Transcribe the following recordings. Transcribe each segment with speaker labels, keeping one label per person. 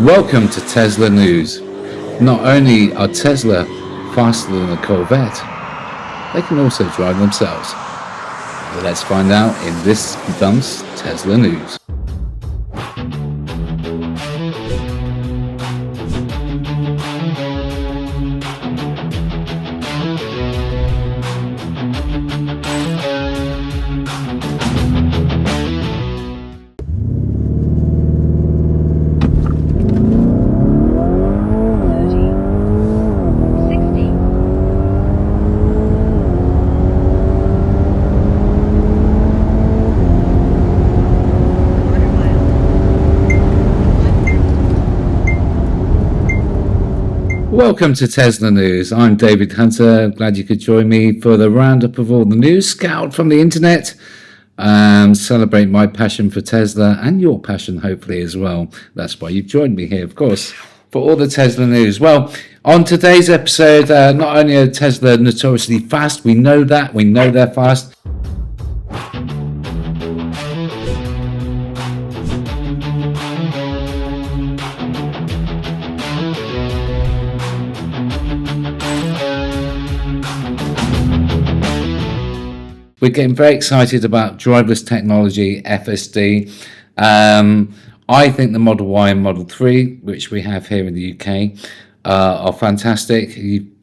Speaker 1: Welcome to Tesla News. Not only are Tesla faster than a Corvette, they can also drive themselves. Let's find out in this month's Tesla News. Welcome to Tesla News. I'm David Hunter. Glad you could join me for the roundup of all the news scoured from the internet and celebrate my passion for Tesla and your passion, hopefully, as well. That's why you've joined me here, of course, for all the Tesla news. Well, on today's episode, not only are Tesla notoriously fast, we know they're fast. We're getting very excited about driverless technology, FSD. I think the Model Y and Model 3, which we have here in the UK, are fantastic.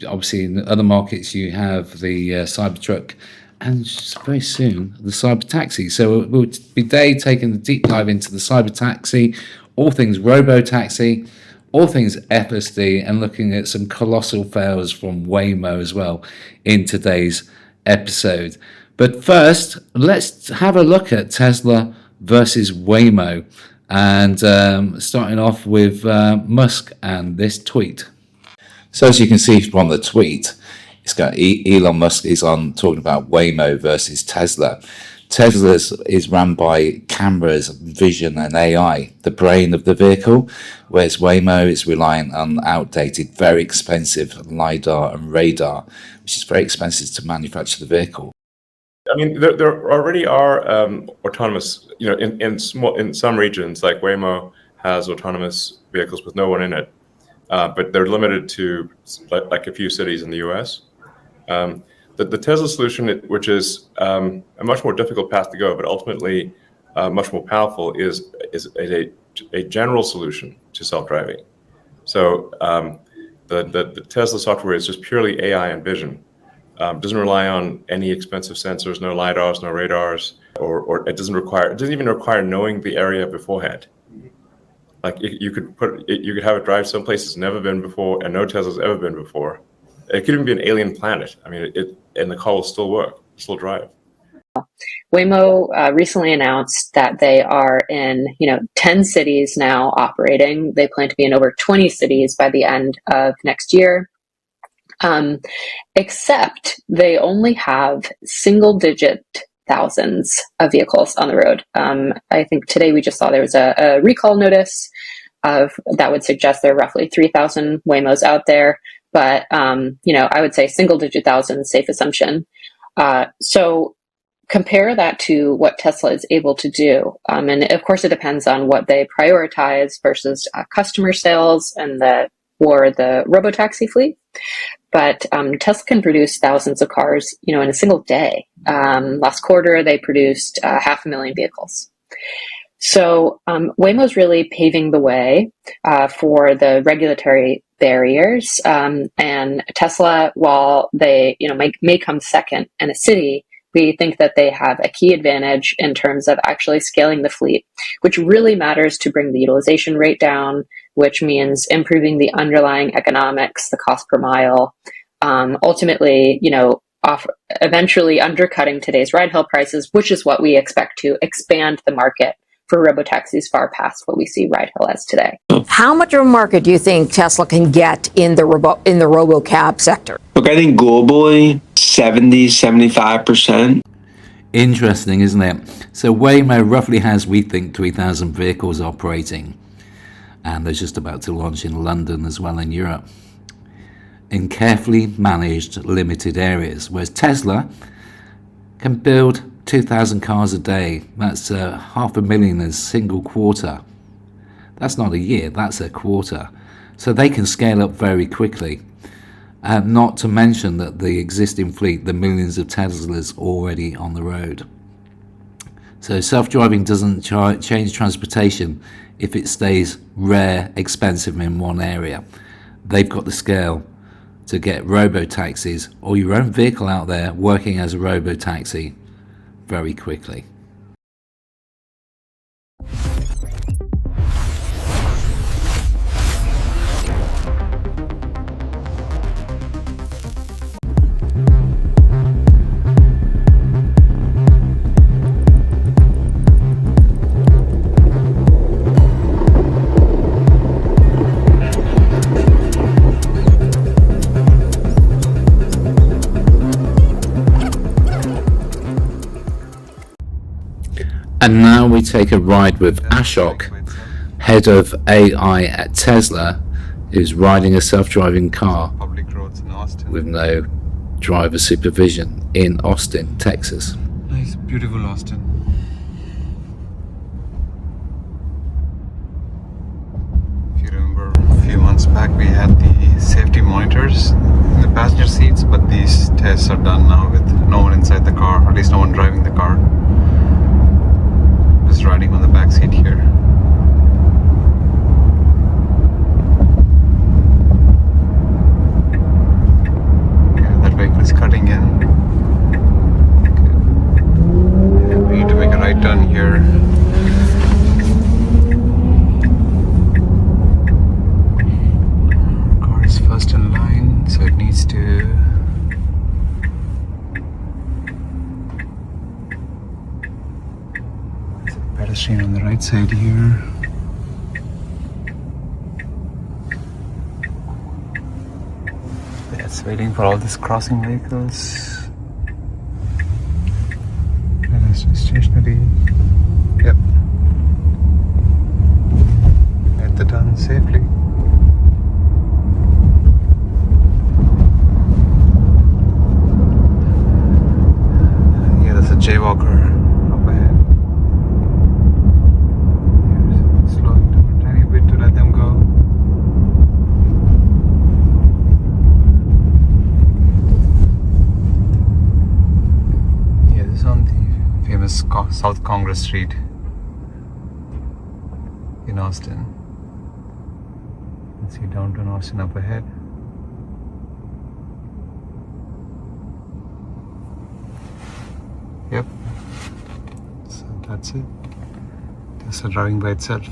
Speaker 1: Obviously, in other markets, you have the Cybertruck and very soon the Cyber Taxi. So we'll be today taking a deep dive into the Cyber Taxi, all things RoboTaxi, all things FSD, and looking at some colossal fails from Waymo as well in today's episode. But first, let's have a look at Tesla versus Waymo, and starting off with Musk and this tweet. So as you can see from the tweet, it's got Elon Musk is on talking about Waymo versus Tesla. Tesla is run by cameras, vision and AI, the brain of the vehicle, whereas Waymo is reliant on outdated, very expensive LiDAR and radar, which is very expensive to manufacture the vehicle.
Speaker 2: I mean, there already are autonomous, in some regions, like Waymo has autonomous vehicles with no one in it, but they're limited to like a few cities in the U.S. The Tesla solution, which is a much more difficult path to go, but ultimately much more powerful, is a general solution to self-driving. So the Tesla software is just purely AI and vision. Doesn't rely on any expensive sensors, no LiDARs, no radars, or it doesn't even require knowing the area beforehand. Like you could have it drive someplace it's never been before and no Tesla's ever been before. It could even be an alien planet. I mean, and the car will still work, still drive.
Speaker 3: Waymo recently announced that they are in 10 cities now operating. They plan to be in over 20 cities by the end of next year. Except they only have single-digit thousands of vehicles on the road. I think today we just saw there was a recall notice that would suggest there are roughly 3,000 Waymos out there. But, I would say single-digit thousands, safe assumption. So compare that to what Tesla is able to do. And of course, it depends on what they prioritize versus customer sales and the RoboTaxi fleet. But Tesla can produce thousands of cars, in a single day. Last quarter, they produced 500,000 vehicles. So Waymo's really paving the way for the regulatory barriers. And Tesla, while they may come second in a city, we think that they have a key advantage in terms of actually scaling the fleet, which really matters to bring the utilization rate down, which means improving the underlying economics, the cost per mile, ultimately, eventually undercutting today's ride-hail prices, which is what we expect to expand the market for robotaxis far past what we see ride-hail as today.
Speaker 4: How much of a market do you think Tesla can get in the robocab sector?
Speaker 5: Look, I think globally, 70-75%.
Speaker 1: Interesting, isn't it? So Waymo roughly has, we think, 3,000 vehicles operating, and they're just about to launch in London as well in Europe, in carefully managed, limited areas, whereas Tesla can build 2,000 cars a day. That's 500,000 in a single quarter. That's not a year, that's a quarter. So they can scale up very quickly. Not to mention that the existing fleet, the millions of Teslas already on the road. So self-driving doesn't change transportation if it stays rare, expensive in one area. They've got the scale to get robo-taxis or your own vehicle out there working as a robo-taxi very quickly. And now we take a ride with Ashok, head of AI at Tesla, who's riding a self-driving car with no driver supervision in Austin, Texas.
Speaker 5: Nice, beautiful Austin. If you remember, a few months back we had the safety monitors in the passenger seats, but these tests are done now with no one inside the car, at least no one driving the car. Just riding on the back seat here. Okay, that vehicle is cutting in. Okay. We need to make a right turn here. Car is first in line, so it needs to. Pedestrian on the right side here. It's waiting for all these crossing vehicles. Pedestrian stationary. Yep. Made the turn safely. Yeah, there's a jaywalker up ahead. South Congress Street in Austin. Let's see downtown Austin up ahead. Yep. So that's it. Tesla driving by itself.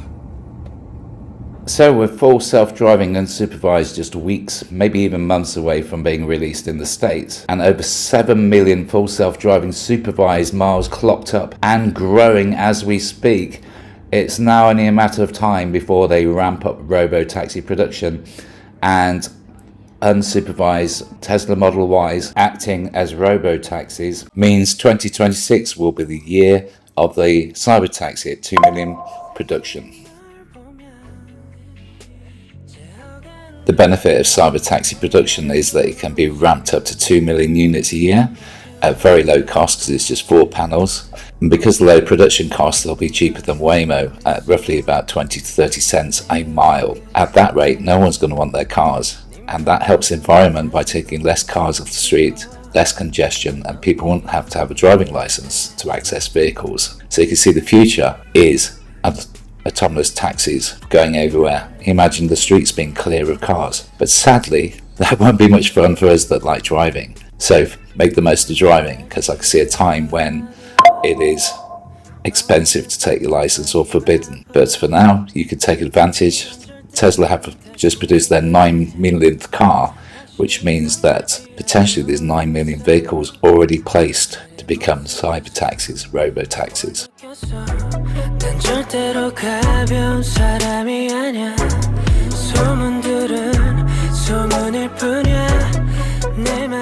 Speaker 1: So with full self-driving unsupervised just weeks, maybe even months away from being released in the States, and over 7 million full self-driving supervised miles clocked up and growing as we speak, it's now only a matter of time before they ramp up robo-taxi production, and unsupervised Tesla Model Ys acting as robo-taxis means 2026 will be the year of the cyber taxi at 2 million production. The benefit of cyber taxi production is that it can be ramped up to 2 million units a year at very low cost because it's just 4 panels. And because of the low production costs, they'll be cheaper than Waymo at roughly about 20 to 30 cents a mile. At that rate, no one's going to want their cars. And that helps the environment by taking less cars off the street, less congestion, and people won't have to have a driving license to access vehicles. So you can see the future is autonomous taxis going everywhere. Imagine the streets being clear of cars. But sadly, that won't be much fun for us that like driving. So make the most of driving, because I can see a time when it is expensive to take your license or forbidden. But for now, you can take advantage. Tesla have just produced their 9 millionth car, which means that potentially there's 9 million vehicles already placed to become cyber taxis, robo taxis.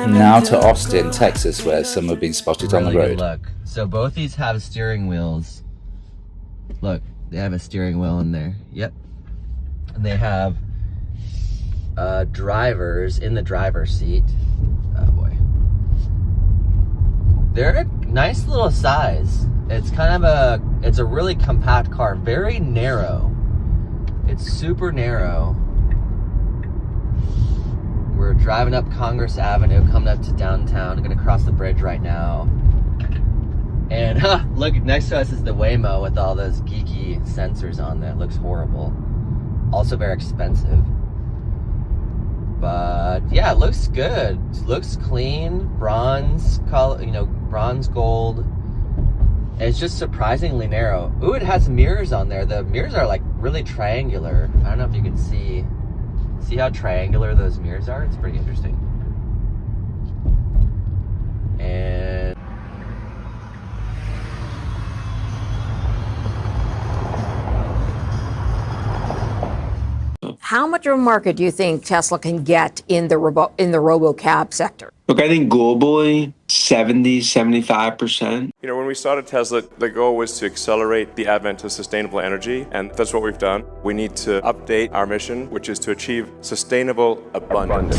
Speaker 1: Now to Austin, Texas, where some have been spotted on the road.
Speaker 6: Look, so both these have steering wheels. Look, they have a steering wheel in there. Yep. And they have drivers in the driver's seat. Oh boy. They're a nice little size. It's kind of it's a really compact car, very narrow. It's super narrow. We're driving up Congress Avenue, coming up to downtown. I'm gonna cross the bridge right now. And look, next to us is the Waymo with all those geeky sensors on there. It looks horrible. Also very expensive. But yeah, it looks good. It looks clean, bronze color, you know, bronze gold. And it's just surprisingly narrow. Ooh, it has mirrors on there. The mirrors are like really triangular. I don't know if you can see how triangular those mirrors are. It's pretty interesting. And
Speaker 4: How much of a market do you think Tesla can get in the RoboCab sector?
Speaker 7: Look, I think globally, 75%.
Speaker 2: You know, when we started Tesla, the goal was to accelerate the advent of sustainable energy, and that's what we've done. We need to update our mission, which is to achieve sustainable abundance.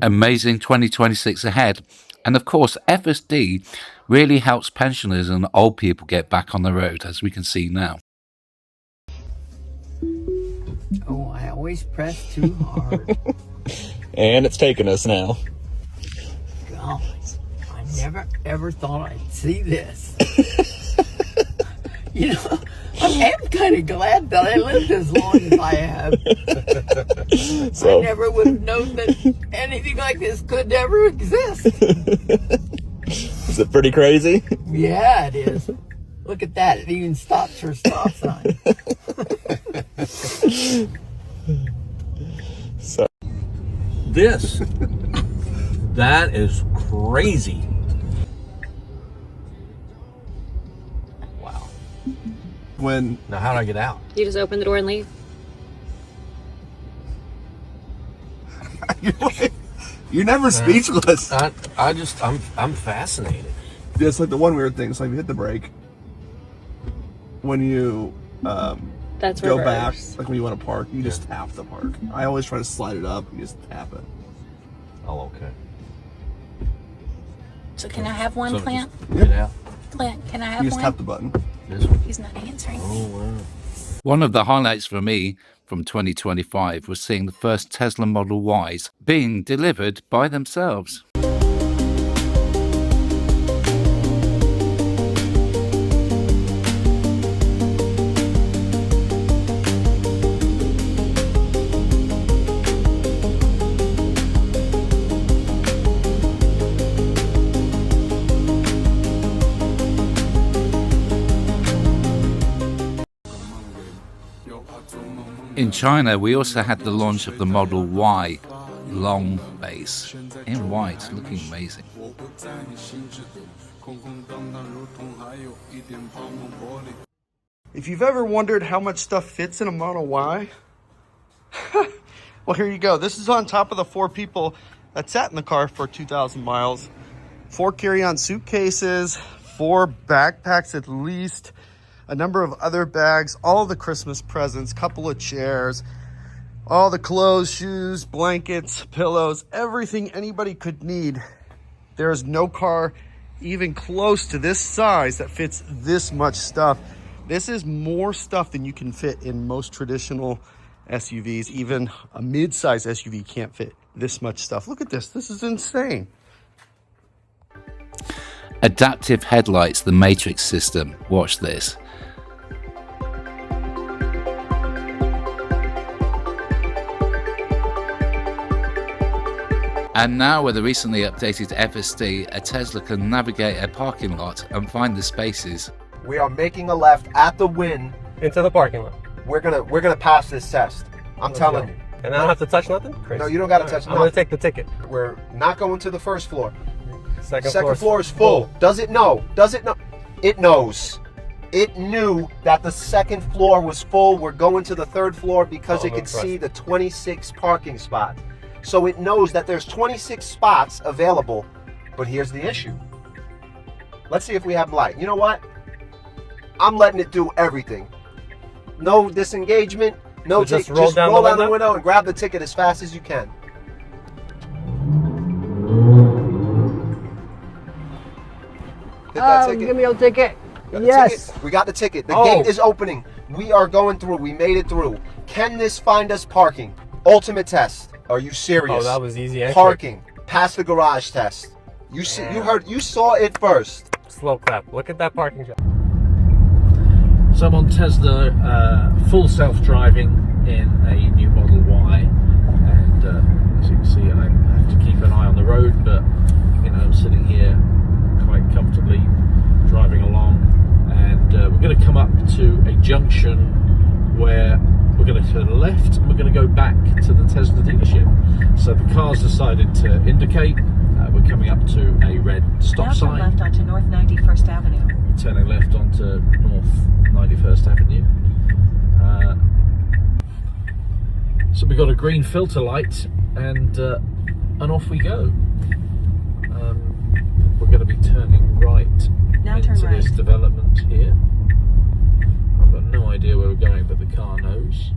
Speaker 1: Amazing 2026 ahead. And of course, FSD really helps pensioners and old people get back on the road, as we can see now.
Speaker 8: Oh, I always press too hard.
Speaker 9: And it's taken us now.
Speaker 8: God, I never ever thought I'd see this. You know, I am kind of glad that I lived as long as I have.
Speaker 9: So,
Speaker 8: I never would have known that anything like this could ever exist.
Speaker 9: is it pretty crazy?
Speaker 8: Yeah, it is. Look at that. It even stops for a stop sign.
Speaker 9: So,
Speaker 10: that is crazy. Wow. Now how do I get out?
Speaker 11: You just open the door and leave.
Speaker 12: You're never speechless.
Speaker 10: I'm fascinated.
Speaker 12: It's like the one weird thing. It's like you hit the brake when you
Speaker 11: That's
Speaker 12: go
Speaker 11: reverse.
Speaker 12: back. Like when you want to park, you just tap the park. I always try to slide it up. You just tap it.
Speaker 10: Oh, okay.
Speaker 11: So can I have one, Clint?
Speaker 10: Get out.
Speaker 11: Clint, can I have
Speaker 12: You just
Speaker 11: one?
Speaker 12: tap the button.
Speaker 10: This one.
Speaker 11: He's not answering.
Speaker 10: Oh, wow.
Speaker 1: One of the highlights for me from 2025 was seeing the first Tesla Model Ys being delivered by themselves. In China, we also had the launch of the Model Y long base in white, looking amazing.
Speaker 13: If you've ever wondered how much stuff fits in a Model Y, well, here you go. This is on top of the 4 people that sat in the car for 2,000 miles. 4 carry-on suitcases, 4 backpacks at least, a number of other bags, all the Christmas presents, couple of chairs, all the clothes, shoes, blankets, pillows, everything anybody could need. There is no car even close to this size that fits this much stuff. This is more stuff than you can fit in most traditional SUVs. Even a mid-size SUV can't fit this much stuff. Look at this. This is insane.
Speaker 1: Adaptive headlights, the Matrix system. Watch this. And now with the recently updated FSD, a Tesla can navigate a parking lot and find the spaces.
Speaker 7: We are making a left at the Wynn
Speaker 14: into the parking lot.
Speaker 7: We're gonna pass this test. I'm telling you.
Speaker 14: And I don't have to touch nothing? Crazy.
Speaker 7: No, you don't gotta touch nothing.
Speaker 14: I'm gonna take the ticket.
Speaker 7: We're not going to the first floor.
Speaker 14: Second
Speaker 7: floor is full. Does it know? Does it know? It knows. It knew that the second floor was full. We're going to the third floor because it could see the 26 parking spots. So it knows that there's 26 spots available. But here's the issue. Let's see if we have light. You know what? I'm letting it do everything. No disengagement. No,
Speaker 14: so just roll down
Speaker 7: the window and grab the ticket as fast as you can. Hit that ticket.
Speaker 8: Give me your ticket.
Speaker 7: Yes. Ticket. We got the ticket. The gate is opening. We are going through. We made it through. Can this find us parking? Ultimate test. Are you serious?
Speaker 14: Oh, that was easy.
Speaker 7: Parking. Pass the garage test. You see, you saw it first.
Speaker 14: Slow clap. Look at that parking job.
Speaker 15: So I'm on Tesla, full self-driving in a new Model Y, and as you can see, I have to keep an eye on the road, but you know, I'm sitting here quite comfortably driving along, and we're going to come up to a junction where we're going to turn left and we're going to go back to the Tesla dealership. So the car's decided to indicate. We're coming up to a red stop sign.
Speaker 16: Now turn left onto North 91st Avenue.
Speaker 15: Turning left onto North 91st Avenue. So we've got a green filter light, and off we go. We're going to be turning right into this development here. I've got no idea where we're going, but the car knows.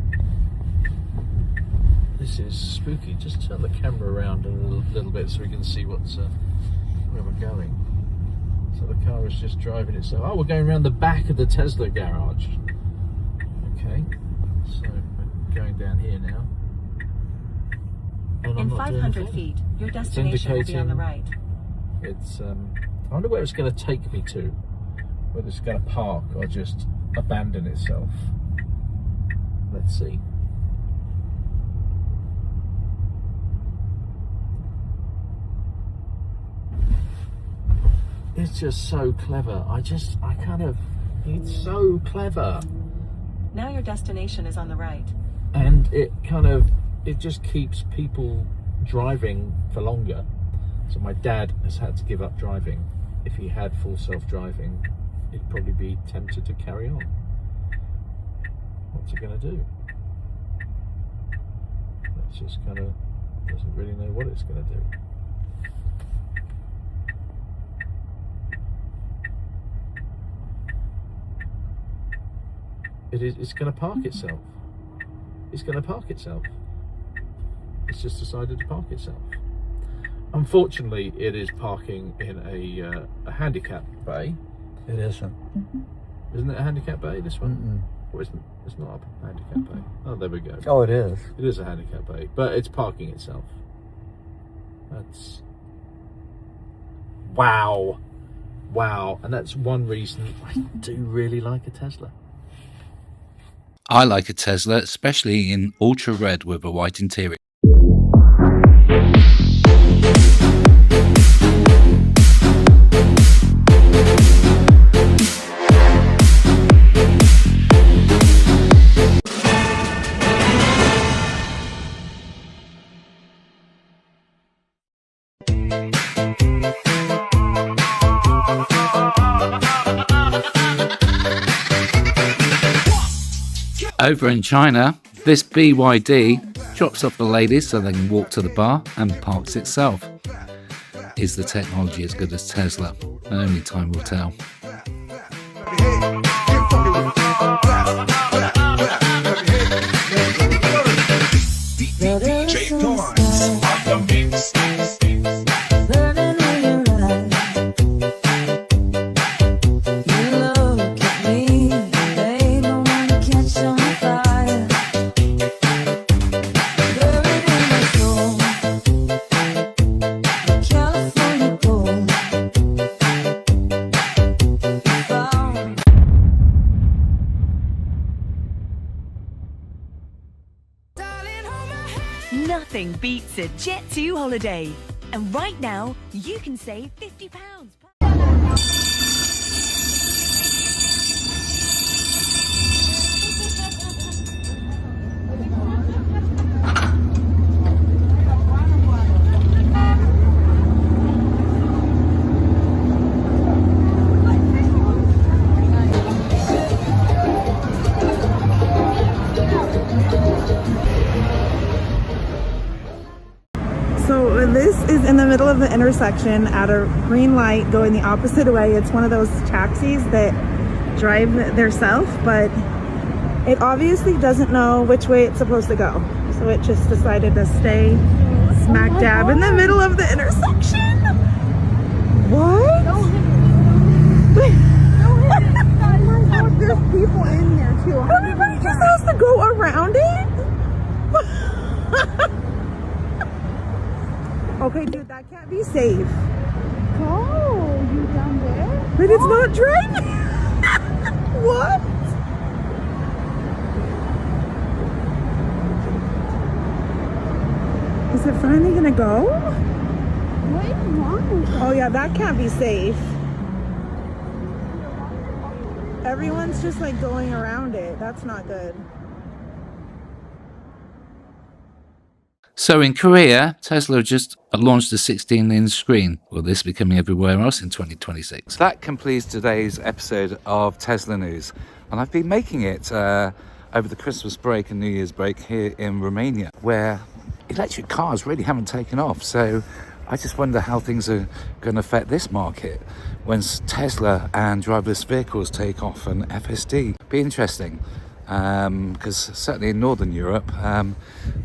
Speaker 15: This is spooky. Just turn the camera around a little bit so we can see where we're going. So the car is just driving itself. Oh, we're going around the back of the Tesla garage. Okay, so we're going down here now. And
Speaker 16: in 500 feet, your destination will be on the right.
Speaker 15: It's, I wonder where it's going to take me to. Whether it's going to park or just abandon itself. Let's see. It's just so clever. It's so clever.
Speaker 16: Now your destination is on the right.
Speaker 15: And it just keeps people driving for longer. So my dad has had to give up driving. If he had full self-driving, he'd probably be tempted to carry on. What's he gonna do? It's just doesn't really know what it's gonna do. It's going to park itself. It's going to park itself. It's just decided to park itself. Unfortunately, it is parking in a handicap bay.
Speaker 17: It isn't.
Speaker 15: Isn't it a handicap bay, this one? Or it's not a handicap bay. Oh, there we go.
Speaker 17: Oh, it is.
Speaker 15: It is a handicap bay, but it's parking itself. That's... Wow. Wow. And that's one reason I do really like a Tesla.
Speaker 1: I like a Tesla, especially in ultra red with a white interior. Over in China, this BYD drops off the ladies so they can walk to the bar and parks itself. Is the technology as good as Tesla? Only time will tell.
Speaker 17: Nothing beats a Jet2 holiday. And right now, you can save £50.
Speaker 18: So this is in the middle of the intersection at a green light going the opposite way. It's one of those taxis that drive themselves, but it obviously doesn't know which way it's supposed to go. So it just decided to stay smack dab in the middle of the intersection. What? There's people in there too. Everybody just has to go around it? Okay, dude, that can't be safe. Oh, you down there? But it's not driving. What? Is it finally gonna go? What is wrong with it? Oh yeah, that can't be safe. Everyone's just like going around it. That's not good.
Speaker 1: So in Korea, Tesla just launched a 16-inch screen. Will this be coming everywhere else in 2026? That completes today's episode of Tesla News. And I've been making it over the Christmas break and New Year's break here in Romania, where electric cars really haven't taken off. So I just wonder how things are going to affect this market when Tesla and driverless vehicles take off and FSD. Be interesting. Because certainly in Northern Europe,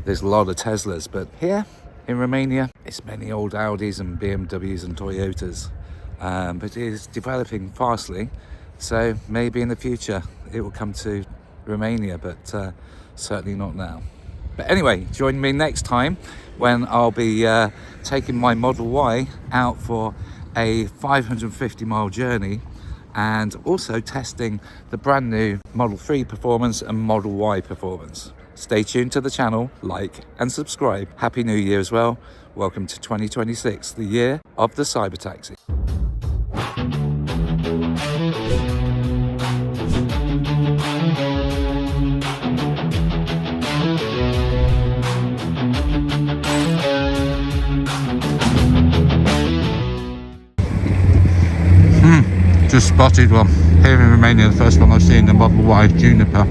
Speaker 1: there's a lot of Teslas, but here in Romania, it's many old Audis and BMWs and Toyotas. But it is developing fastly, so maybe in the future it will come to Romania, but certainly not now. But anyway, join me next time when I'll be taking my Model Y out for a 550-mile journey, and also testing the brand new Model 3 performance and Model Y performance. Stay tuned to the channel, like and subscribe. Happy New Year as well. Welcome to 2026, the year of the Cyber Taxi. Just spotted one here in Romania, the first one I've seen, the Model Y Juniper.